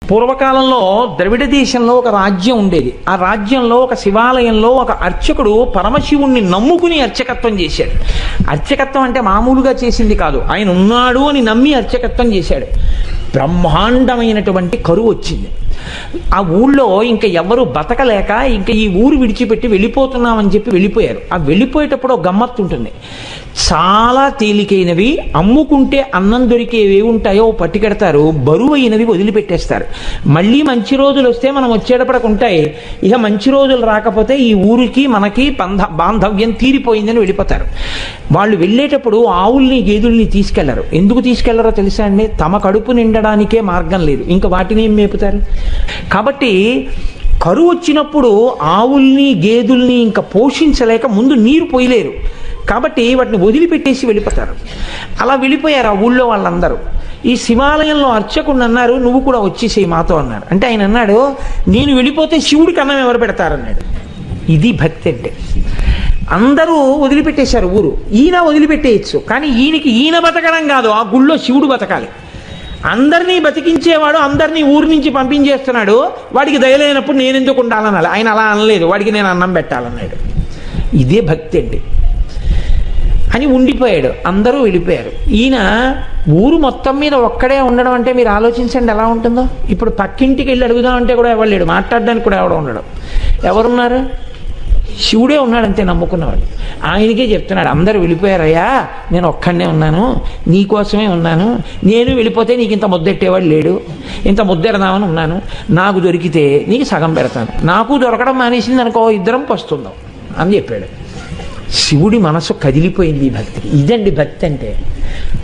పూర్వకాలంలో ద్రవిడ దేశంలో ఒక రాజ్యం ఉండేది. ఆ రాజ్యంలో ఒక శివాలయంలో ఒక అర్చకుడు పరమశివుణ్ణి నమ్ముకుని అర్చకత్వం చేశాడు. అర్చకత్వం అంటే మామూలుగా చేసింది కాదు, ఆయన ఉన్నాడు అని నమ్మి అర్చకత్వం చేశాడు. బ్రహ్మాండమైనటువంటి కరువు వచ్చింది. ఆ ఊళ్ళో ఇంకా ఎవరు బతకలేక ఇంకా ఈ ఊరు విడిచిపెట్టి వెళ్ళిపోతున్నామని చెప్పి వెళ్ళిపోయారు. ఆ వెళ్ళిపోయేటప్పుడు ఒక గమ్మత్తు ఉంటుంది. చాలా తేలికైనవి, అమ్ముకుంటే అన్నం దొరికేవి ఉంటాయో పట్టుకెడతారు, బరువైనవి వదిలిపెట్టేస్తారు. మళ్ళీ మంచి రోజులు వస్తే మనం వచ్చేటప్పటికి ఉంటాయి. ఇక మంచి రోజులు రాకపోతే ఈ ఊరికి మనకి బాంధవ్యం తీరిపోయిందని వెళ్ళిపోతారు. వాళ్ళు వెళ్ళేటప్పుడు ఆవుల్ని గేదెల్ని తీసుకెళ్లరు. ఎందుకు తీసుకెళ్లరో తెలుసా అండి? తమ కడుపు నిండడానికే మార్గం లేదు, ఇంకా వాటిని ఏం మేపుతారు. కాబట్టి కరువు వచ్చినప్పుడు ఆవుల్ని గేదెల్ని ఇంకా పోషించలేక ముందు నీరు పోయలేరు, కాబట్టి వాటిని వదిలిపెట్టేసి వెళ్ళిపోతారు. అలా వెళ్ళిపోయారు ఆ ఊళ్ళో వాళ్ళందరూ. ఈ శివాలయంలో అర్చకుడు అన్నారు, నువ్వు కూడా వచ్చేసేయి మాతో అన్నారు. అంటే ఆయన అన్నాడు, నేను వెళ్ళిపోతే శివుడికి అన్నం ఎవరు పెడతారన్నాడు. ఇది భక్తి అంటే. అందరూ వదిలిపెట్టేశారు ఊరు. ఈయన వదిలిపెట్టేయచ్చు, కానీ ఈయన బతకడం కాదు, ఆ గుళ్ళో శివుడు బతకాలి. అందరినీ బతికించేవాడు అందరినీ ఊరి నుంచి పంపించేస్తున్నాడు, వాడికి దయలేనప్పుడు నేను ఎందుకు ఉండాలనాలి. ఆయన అలా అనలేదు, వాడికి నేను అన్నం పెట్టాలన్నాడు. ఇదే భక్తి అండి అని ఉండిపోయాడు. అందరూ వెళ్ళిపోయారు. ఈయన ఊరు మొత్తం మీద ఒక్కడే ఉండడం అంటే మీరు ఆలోచించండి ఎలా ఉంటుందో. ఇప్పుడు పక్కింటికి వెళ్ళి అడుగుదామంటే కూడా ఎవరు లేడు, మాట్లాడడానికి కూడా ఎవడో ఉండడం. ఎవరున్నారు? శివుడే ఉన్నాడు అంతే, నమ్ముకున్నవాడు. ఆయనకే చెప్తున్నాడు, అందరూ వెళ్ళిపోయారయ్యా, నేను ఒక్కడనే ఉన్నాను, నీకోసమే ఉన్నాను. నేను వెళ్ళిపోతే నీకు ఇంత ముద్దెట్టేవాడు లేడు, ఇంత ముద్దెడదామని ఉన్నాను. నాకు దొరికితే నీకు సగం పెడతాను, నాకు దొరకడం మానేసింది అనుకో, ఇద్దరం పస్తుందాం అని చెప్పాడు. శివుడి మనసు కదిలిపోయింది ఈ భక్తికి. ఇదండి భక్తి అంటే.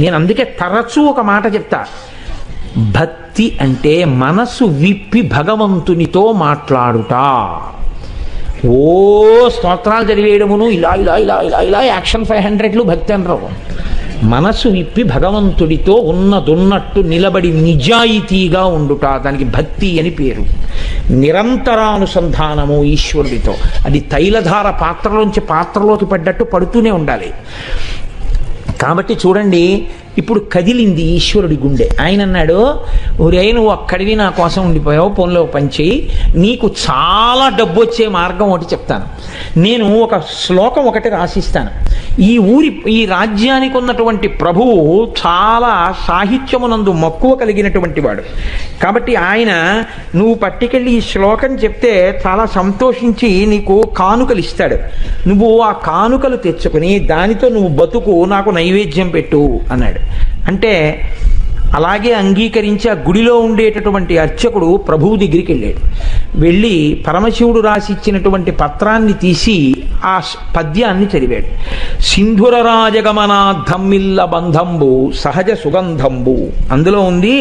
నేను అందుకే తరచూ ఒక మాట చెప్తా, భక్తి అంటే మనసు విప్పి భగవంతునితో మాట్లాడుట. ఓ స్తోత్రాలు చదివేయడమును ఇలా ఇలా ఇలా ఇలా ఇలా యాక్షన్ 500లు భక్తి అనరు. మనసు విప్పి భగవంతుడితో ఉన్నదున్నట్టు నిలబడి నిజాయితీగా ఉండుట, దానికి భక్తి అని పేరు. నిరంతరానుసంధానము ఈశ్వరుడితో. అది తైలధార పాత్రలోంచి పాత్రలోకి పడ్డట్టు పడుతూనే ఉండాలి. కాబట్టి చూడండి, ఇప్పుడు కదిలింది ఈశ్వరుడి గుండె. ఆయన అన్నాడు, ఒరే నువ్వు అక్కడివి నా కోసం ఉండిపోయావు, ఫోన్లో పనిచేయి, నీకు చాలా డబ్బు వచ్చే మార్గం ఒకటి చెప్తాను. నేను ఒక శ్లోకం ఒకటి రాసిస్తాను. ఈ రాజ్యానికి ఉన్నటువంటి ప్రభువు చాలా సాహిత్యమునందు మక్కువ కలిగినటువంటి వాడు. కాబట్టి ఆయన నువ్వు పట్టుకెళ్ళి ఈ శ్లోకం చెప్తే చాలా సంతోషించి నీకు కానుకలు ఇస్తాడు. నువ్వు ఆ కానుకలు తెచ్చుకుని దానితో నువ్వు బతుకు, నాకు నైవేద్యం పెట్టు అన్నాడు. అంటే అలాగే అంగీకరించి ఆ గుడిలో ఉండేటటువంటి అర్చకుడు ప్రభువు దగ్గరికి వెళ్ళాడు. వెళ్ళి పరమశివుడు రాసి ఇచ్చినటువంటి పత్రాన్ని తీసి ఆ పద్యాన్ని చదివాడు. సింధుర రాజగమనాద్ధమ్మిల్ల బంధంబు సహజ సుగంధంబు. అందులో ఉంది,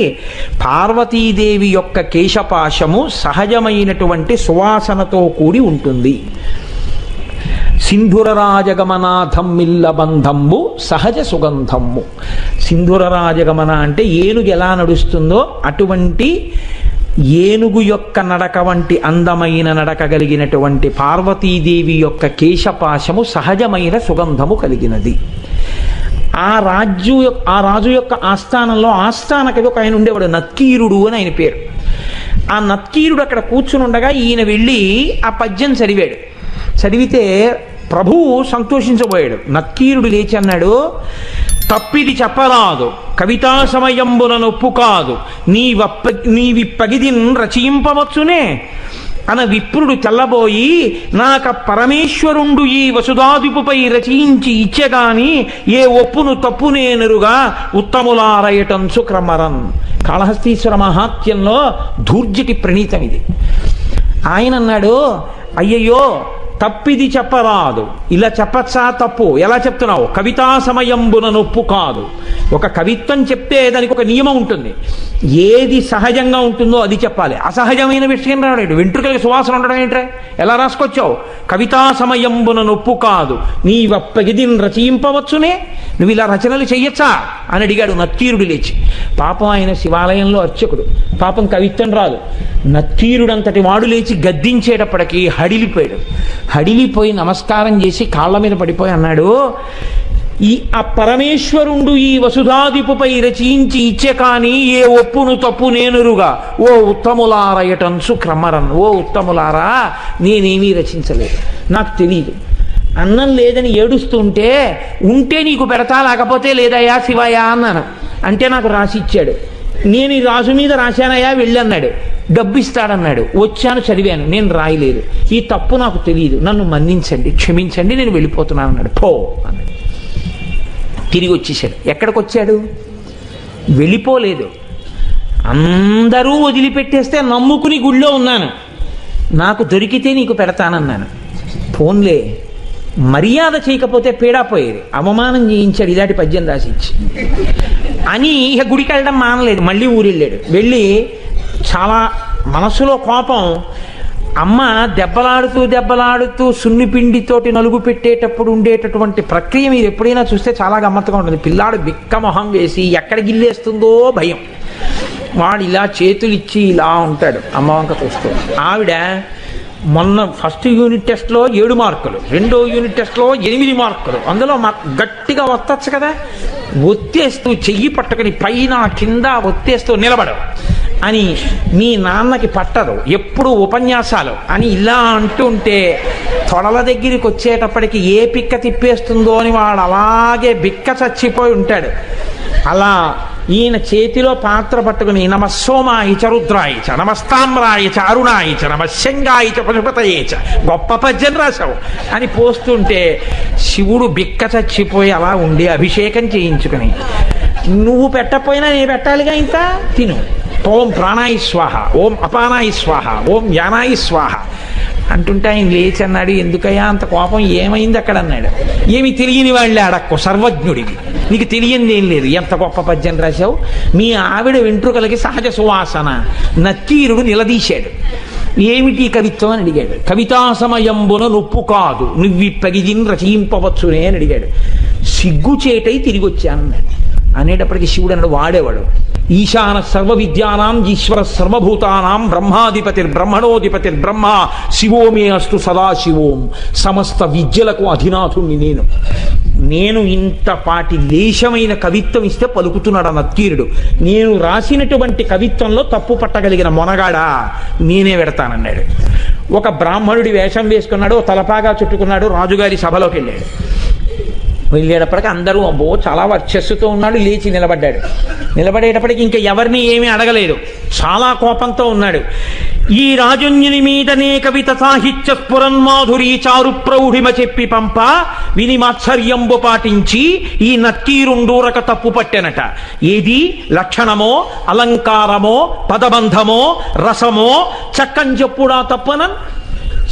పార్వతీదేవి యొక్క కేశపాశము సహజమైనటువంటి సువాసనతో కూడి ఉంటుంది. సింధుర రాజగమనాథమ్మిల్ల బంధమ్ము సహజ సుగంధమ్ము. సింధుర రాజగమన అంటే ఏనుగు ఎలా నడుస్తుందో అటువంటి ఏనుగు యొక్క నడక వంటి అందమైన నడక కలిగినటువంటి పార్వతీదేవి యొక్క కేశపాశము సహజమైన సుగంధము కలిగినది. ఆ రాజు యొక్క ఆస్థానంలో ఆస్థానకవి ఒక ఆయన ఉండేవాడు, నత్కీరుడు అని ఆయన పేరు. ఆ నత్కీరుడు అక్కడ కూర్చుని ఉండగా ఈయన వెళ్ళి ఆ పద్యం చదివాడు. చదివితే ప్రభువు సంతోషించబోయాడు. నత్కీరుడు లేచి అన్నాడు, తప్పిది చెప్పరాదు, కవితా సమయంబున నొప్పు కాదు, నీవిప్పగిదిన్ రచయింపవచ్చునే అన విప్రుడు తెల్లబోయి, నాక పరమేశ్వరుండు ఈ వసుధాదిపుపై రచయించి ఇచ్చెగాని ఏ ఒప్పును తప్పునేనరుగా ఉత్తములారయటంచు క్రమరన్. కాళహస్తీశ్వర మహాత్యంలో ధూర్జటి ప్రణీతం ఇది. ఆయన అన్నాడు, అయ్యయ్యో తప్పిది చెప్పరాదు, ఇలా చెప్పచ్చా తప్పు, ఎలా చెప్తున్నావు? కవితా సమయంబున నొప్పు కాదు. ఒక కవిత్వం చెప్తే దానికి ఒక నియమం ఉంటుంది, ఏది సహజంగా ఉంటుందో అది చెప్పాలి. అసహజమైన విషయం రావడం, వెంట్రుకలకి సువాసన ఉండడం ఏంట్రా, ఎలా రాసుకొచ్చావు? కవితా సమయంబున నొప్పు కాదు, నీవప్పగిదిన్ రచయింపవచ్చునే, నువ్వు ఇలా రచనలు చెయ్యొచ్చా అని అడిగాడు నత్తీరుడు లేచి. పాపం ఆయన శివాలయంలో అర్చకుడు, పాపం కవిత్వం రాదు. నత్తీరుడంతటి వాడు లేచి గద్దించేటప్పటికీ హడిలిపోయాడు. హడిలిపోయి నమస్కారం చేసి కాళ్ళ మీద పడిపోయి అన్నాడు, ఆ పరమేశ్వరుండు ఈ వసుధాదిపుపై రచించి ఇచ్చే కానీ ఏ ఒప్పును తప్పు నేనురుగా ఓ ఉత్తములారయటన్సు క్రమరన్. ఓ ఉత్తములారా, నేనేమీ రచించలేదు, నాకు తెలియదు. అన్నం లేదని ఏడుస్తుంటే ఉంటే నీకు పెడతా, లేకపోతే లేదయ్యా శివయ్యా అన్నాను. అంటే నాకు రాసి ఇచ్చాడు. నేను ఈ రాజు మీద రాశానయ్యా వెళ్ళన్నాడు. డబ్బు ఇస్తాడన్నాడు. వచ్చాను, చదివాను, నేను రాయలేదు. ఈ తప్పు నాకు తెలియదు, నన్ను మన్నించండి, క్షమించండి, నేను వెళ్ళిపోతున్నాను అన్నాడు. పో అన్నాడు. తిరిగి వచ్చేసాడు. ఎక్కడికి వచ్చాడు? వెళ్ళిపోలేదు. అందరూ వదిలిపెట్టేస్తే నమ్ముకుని గుళ్ళో ఉన్నాను, నాకు దొరికితే నీకు పెడతానన్నాను. ఫోన్లే, మర్యాద చేయకపోతే పీడాపోయేది. అవమానం చేయించాడు ఇలాంటి పద్యం రాసిచ్చి అని. ఇక గుడికి వెళ్ళడం మానలేదు, మళ్ళీ ఊరెళ్ళాడు. వెళ్ళి చాలా మనసులో కోపం. అమ్మ దెబ్బలాడుతూ సున్నిపిండితోటి నలుగు పెట్టేటప్పుడు ఉండేటటువంటి ప్రక్రియ మీరు ఎప్పుడైనా చూస్తే చాలా గమ్మత్తుగా ఉంటుంది. పిల్లాడు బిక్క మొహం వేసి ఎక్కడ గిల్లేస్తుందో భయం. వాడు ఇలా చేతులు ఇచ్చి ఇలా ఉంటాడు, అమ్మ వంక చూస్తూ. ఆవిడ మొన్న ఫస్ట్ యూనిట్ టెస్ట్లో 7 మార్కులు, రెండో యూనిట్ టెస్ట్లో 8 మార్కులు. అందులో గట్టిగా ఒత్తచ్చు కదా, ఒత్తేస్తూ చెయ్యి పట్టుకుని పైన కింద ఒత్తేస్తూ నిలబడు అని. మీ నాన్నకి పట్టదు, ఎప్పుడు ఉపన్యాసాలు అని ఇలా అంటుంటే తొడల దగ్గరికి వచ్చేటప్పటికి ఏ పిక్క తిప్పేస్తుందో అని వాడు అలాగే బిక్క చచ్చిపోయి ఉంటాడు. అలా ఈయన చేతిలో పాత్ర పట్టుకుని నమస్సోమాయిచ రుద్రాయిచ నమస్తామ్రాయిచ అరుణాయిచ నమశంగాయిచ పశుపతయేచ, గొప్ప పద్యం రాశావు అని పోస్తుంటే శివుడు బిక్క చచ్చిపోయి అలా ఉండి అభిషేకం చేయించుకుని, నువ్వు పెట్టకపోయినా నేను పెట్టాలిగా, ఇంకా తిను. ఓం ప్రాణాయి స్వాహ, ఓం అపానాయి స్వాహ, ఓం యానాయి స్వాహ అంటుంటే ఆయన లేచి అన్నాడు, ఎందుకయ్యా అంత కోపం, ఏమైంది అక్కడ అన్నాడు. ఏమి తెలియని వాళ్ళే అడక్కు, సర్వజ్ఞుడివి, నీకు తెలియంది ఏం లేదు, ఎంత గొప్ప పద్యం రాశావు. మీ ఆవిడ వెంట్రుకలకి సహజ సువాసన. నక్కీరుడు నిలదీశాడు. ఏమిటి కవిత్వం అని అడిగాడు. కవితా సమయంబున నొప్పు కాదు, నువ్విప్పగిజిన్ రచయింపవచ్చునే అని అడిగాడు. సిగ్గుచేటై తిరిగి వచ్చానన్నాడు. అనేటప్పటికీ శివుడు అన్నాడు, వాడేవాడు ఈశాన సర్వ విద్యానాం ఈశ్వర సర్వభూతానాం బ్రహ్మాధిపతిర్ బ్రహ్మ శివోమే అస్తు సదాశివోం. సమస్త విద్యలకు అధినాథుణ్ణి నేను ఇంతపాటి లేశమైన కవిత్వం ఇస్తే పలుకుతున్నాడు ఆ నక్కీరుడు. నేను రాసినటువంటి కవిత్వంలో తప్పు పట్టగలిగిన మొనగాడా నేనే పెడతానన్నాడు. ఒక బ్రాహ్మణుడి వేషం వేసుకున్నాడు, తలపాగా చుట్టుకున్నాడు, రాజుగారి సభలోకి వెళ్ళాడు. వెళ్ళేటప్పటికి అందరూ అబ్బో చాలా వర్చస్సుతో ఉన్నాడు. లేచి నిలబడ్డాడు. నిలబడేటప్పటికి ఇంకా ఎవరిని ఏమీ అడగలేదు, చాలా కోపంతో ఉన్నాడు. ఈ రాజుని మీదనే కవిత సాహిత్య స్ఫురన్మాధురి చారు ప్రౌఢిమ చెప్పి పంప విని మాత్సర్యంబు పాటించి ఈ నక్కీరుండూరక తప్పు పట్టెనట. ఏది లక్షణమో అలంకారమో పదబంధమో రసమో చక్కని చెప్పుడా తప్పనన్.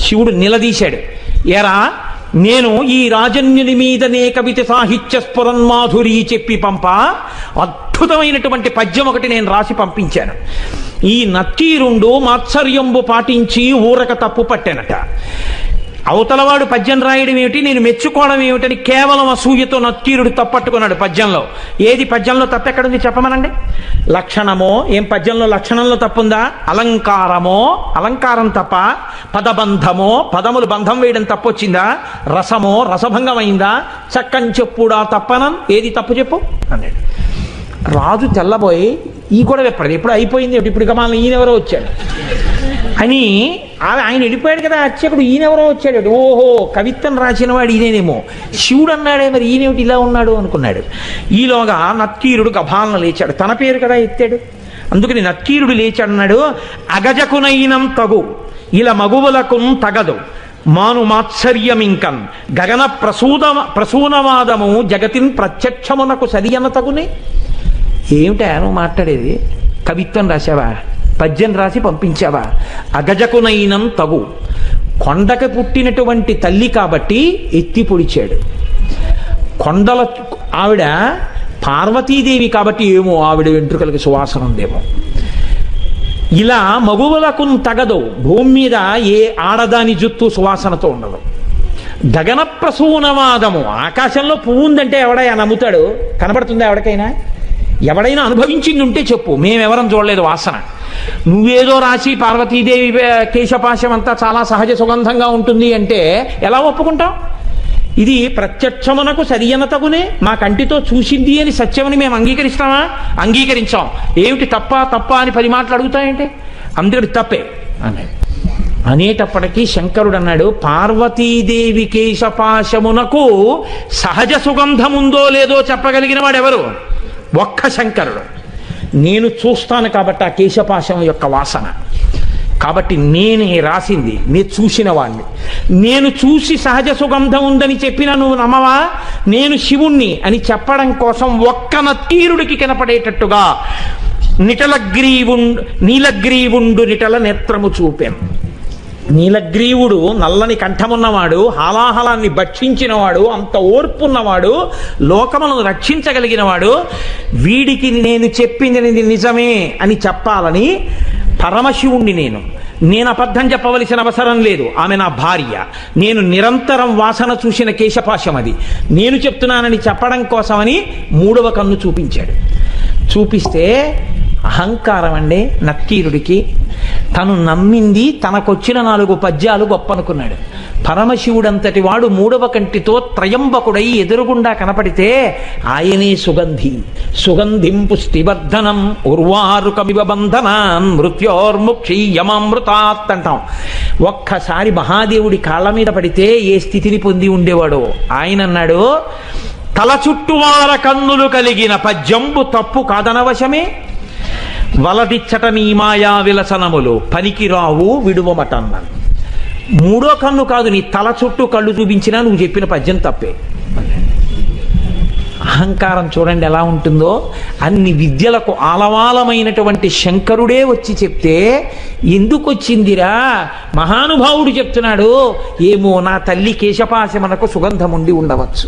శివుడు నిలదీశాడు. ఎరా, నేను ఈ రాజన్యుని మీదనే కవిత సాహిత్య స్ఫురన్మాధురి చెప్పి పంప అద్భుతమైనటువంటి పద్యం ఒకటి నేను రాసి పంపించాను. ఈ నక్కీరుండు మాత్సర్యంబు పాటించి ఊరక తప్పు పట్టానట. అవతలవాడు పద్యం రాయడం ఏమిటి, నేను మెచ్చుకోవడం ఏమిటని కేవలం అసూయతో నక్కీరుడు తప్పట్టుకున్నాడు పద్యంలో. ఏది పద్యంలో తప్పెక్కడుంది చెప్పమనండి. లక్షణమో, ఏం పద్యంలో లక్షణంలో తప్పుందా? అలంకారమో, అలంకారం తప్ప. పదబంధమో, పదములు బంధం వేయడం తప్పొచ్చిందా? రసమో, రసభంగం అయిందా? చక్కని చెప్పుడా తప్పనం, ఏది తప్పు చెప్పు అన్నాడు. రాజు తెల్లబోయి ఈ కూడా ఎప్పుడు అయిపోయింది, ఇప్పుడు గమాలను ఈయనెవరో వచ్చాడు అని. ఆయన వెళ్ళిపోయాడు కదా అర్చకుడు, ఈయనెవరో వచ్చాడు. ఓహో, కవిత్వం రాసిన వాడు ఈయనేమో. శివుడు అన్నాడే, మరి ఈయనేమిటి ఇలా ఉన్నాడు అనుకున్నాడు. ఈలోగా నక్కీరుడు గభాలను లేచాడు. తన పేరు కదా ఎత్తాడు, అందుకని నక్కీరుడు లేచాడు. అన్నాడు, అగజకునైనం తగు ఇలా మగువులకు తగదు మాను మాత్సర్యమింకన్ గగన ప్రసూనవాదము జగతిన్ ప్రత్యక్షమునకు సరియన తగునే. ఏమిటా నువ్వు మాట్లాడేది? కవిత్వం రాశావా? పద్యం రాసి పంపించావా? అగజకునైనం తగు. కొండకు పుట్టినటువంటి తల్లి కాబట్టి ఎత్తి పొడిచాడు. కొండల ఆవిడ పార్వతీదేవి కాబట్టి ఏమో ఆవిడ వెంట్రుకలకి సువాసన ఉందేమో. ఇలా మగువులకు తగదు, భూమి మీద ఏ ఆడదాని జుత్తు సువాసనతో ఉండదు. గగన ప్రసూనవాదము, ఆకాశంలో పువ్వు ఉందంటే ఎవడైనా నమ్ముతాడు? కనబడుతుందా ఎవరికైనా? ఎవడైనా అనుభవించింది ఉంటే చెప్పు, మేమెవరం చూడలేదు వాసన. నువ్వేదో రాసి పార్వతీదేవి కేశపాశం అంతా చాలా సహజ సుగంధంగా ఉంటుంది అంటే ఎలా ఒప్పుకుంటాం? ఇది ప్రత్యక్షమునకు సరియనతగునే, మా కంటితో చూసింది అని సత్యమని మేము అంగీకరిస్తామా? అంగీకరించాం. ఏమిటి తప్ప అని 10 మాటలు అడుగుతాయంటే అందుకని తప్పే అన్నాడు. అనేటప్పటికీ శంకరుడు అన్నాడు, పార్వతీదేవి కేశపాశమునకు సహజ సుగంధముందో లేదో చెప్పగలిగిన వాడెవరు? ఒక్క శంకరుడు. నేను చూస్తాను కాబట్టి ఆ కేశపాశం యొక్క వాసన, కాబట్టి నేనే రాసింది, నేను చూసిన వాడిని. నేను చూసి సహజ సుగంధం ఉందని చెప్పినా నువ్వు నమ్మవా? నేను శివుణ్ణి అని చెప్పడం కోసం ఒక్క నత్తీరుడికి కనపడేటట్టుగా నీలగ్రీవుండు నిటల నేత్రము చూపాను. నీలగ్రీవుడు నల్లని కంఠమున్నవాడు, హాలాహలాన్ని భక్షించినవాడు, అంత ఓర్పున్నవాడు, లోకములను రక్షించగలిగినవాడు. వీడికి నేను చెప్పింది నిజమే అని చెప్పాలని పరమశివుణ్ణి నేను అబద్ధం చెప్పవలసిన అవసరం లేదు. ఆమె నా భార్య. నేను నిరంతరం వాసన చూసిన కేశపాశం అది. నేను చెప్తున్నానని చెప్పడం కోసమని 3వ కన్ను చూపించాడు. చూపిస్తే అహంకారం అండి నక్కీరుడికి. తను నమ్మింది, తనకొచ్చిన 4 పద్యాలు గొప్ప అనుకున్నాడు. పరమశివుడంతటి వాడు 3వ కంటితో త్రయంబకుడై ఎదురుగుండా కనపడితే ఆయనే సుగంధిం పుష్టివర్ధనం ఉర్వారుకమివ బంధనాన్ మృత్యోర్ముక్షీయమామృతాత్ అంటాం. ఒక్కసారి మహాదేవుడి కాళ్ళ మీద పడితే ఏ స్థితిని పొంది ఉండేవాడో ఆయన అన్నాడు, తల చుట్టువార కన్నులు కలిగిన పద్యంబు తప్పు కాదనవశమే, వలదిచ్చట నీ మాయా విలసనములు పనికిరావు విడువమటన్నాను. 3వ కన్ను కాదు, నీ తల చుట్టూ కళ్ళు చూపించినా నువ్వు చెప్పిన పద్యం తప్పే. అహంకారం చూడండి ఎలా ఉంటుందో. అన్ని విద్యలకు ఆలవాలమైనటువంటి శంకరుడే వచ్చి చెప్తే ఎందుకు వచ్చిందిరా? మహానుభావుడు చెప్తున్నాడు, ఏమో నా తల్లి కేశపాశమునకు సుగంధం ఉండి ఉండవచ్చు.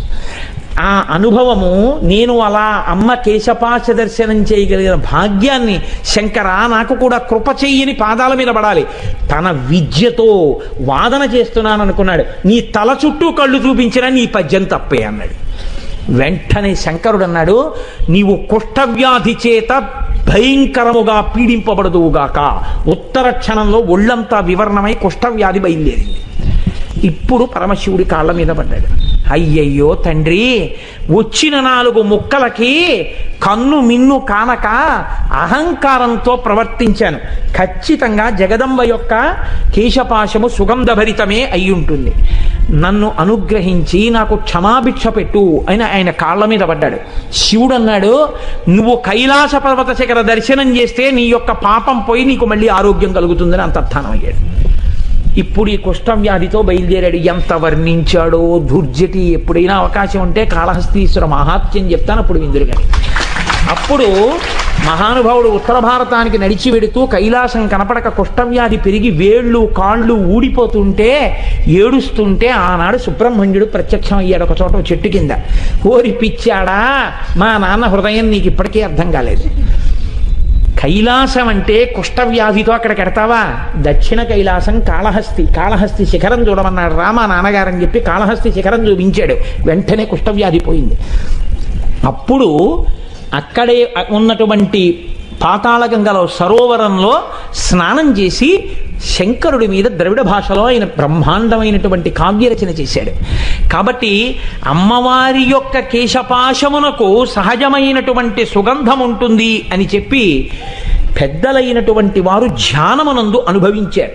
ఆ అనుభవము, నేను అలా అమ్మ కేశపాశ దర్శనం చేయగలిగిన భాగ్యాన్ని శంకర నాకు కూడా కృప చెయ్యని పాదాల మీద పడాలి. తన విద్యతో వాదన చేస్తున్నాను అనుకున్నాడు. నీ తల చుట్టూ కళ్ళు చూపించినా నీ పద్యం తప్పే అన్నాడు. వెంటనే శంకరుడు అన్నాడు, నీవు కుష్ఠవ్యాధి చేత భయంకరముగా పీడింపబడదువుగాక. ఉత్తర క్షణంలో ఒళ్ళంతా వివరణమై కుష్ఠవ్యాధి బయలుదేరింది. ఇప్పుడు పరమశివుడి కాళ్ళ మీద పడ్డాడు. అయ్యయ్యో తండ్రి, వచ్చిన 4 ముక్కలకి కన్ను మిన్ను కానక అహంకారంతో ప్రవర్తించాను. ఖచ్చితంగా జగదంబ యొక్క కేశపాశము సుగంధభరితమే అయి ఉంటుంది. నన్ను అనుగ్రహించి నాకు క్షమాభిక్ష పెట్టు అని ఆయన కాళ్ళ మీద పడ్డాడు. శివుడు అన్నాడు, నువ్వు కైలాస పర్వత శిఖర దర్శనం చేస్తే నీ యొక్క పాపం పోయి నీకు మళ్ళీ ఆరోగ్యం కలుగుతుందని అంతర్ధానం అయ్యాడు. ఇప్పుడు ఈ కుష్ఠవ్యాధితో బయలుదేరాడు. ఎంత వర్ణించాడో దుర్జటి. ఎప్పుడైనా అవకాశం ఉంటే కాళహస్తీశ్వర మహాత్మ్యం చెప్తాను, అప్పుడు విందురు కానీ. అప్పుడు మహానుభావుడు ఉత్తర భారతానికి నడిచి వెడుతూ కైలాసం కనపడక కుష్ఠవ్యాధి పెరిగి వేళ్ళు కాళ్ళు ఊడిపోతుంటే ఏడుస్తుంటే ఆనాడు సుబ్రహ్మణ్యుడు ప్రత్యక్షం అయ్యాడు ఒక చోట చెట్టు కింద. ఓరి పిచ్చాడా, మా నాన్న హృదయం నీకు ఇప్పటికీ అర్థం కాలేదు. కైలాసం అంటే కుష్ఠవ్యాధితో అక్కడికి ఎడతావా? దక్షిణ కైలాసం కాళహస్తి శిఖరం చూడమన్నాడు రామ నాన్నగారని చెప్పి కాళహస్తి శిఖరం చూపించాడు. వెంటనే కుష్ఠవ్యాధి పోయింది. అప్పుడు అక్కడే ఉన్నటువంటి పాతాళగంగలో సరోవరంలో స్నానం చేసి శంకరుడి మీద ద్రవిడ భాషలో ఆయన బ్రహ్మాండమైనటువంటి కావ్యరచన చేశాడు. కాబట్టి అమ్మవారి యొక్క కేశపాశమునకు సహజమైనటువంటి సుగంధం ఉంటుంది అని చెప్పి పెద్దలైనటువంటి వారు ధ్యానమునందు అనుభవించారు.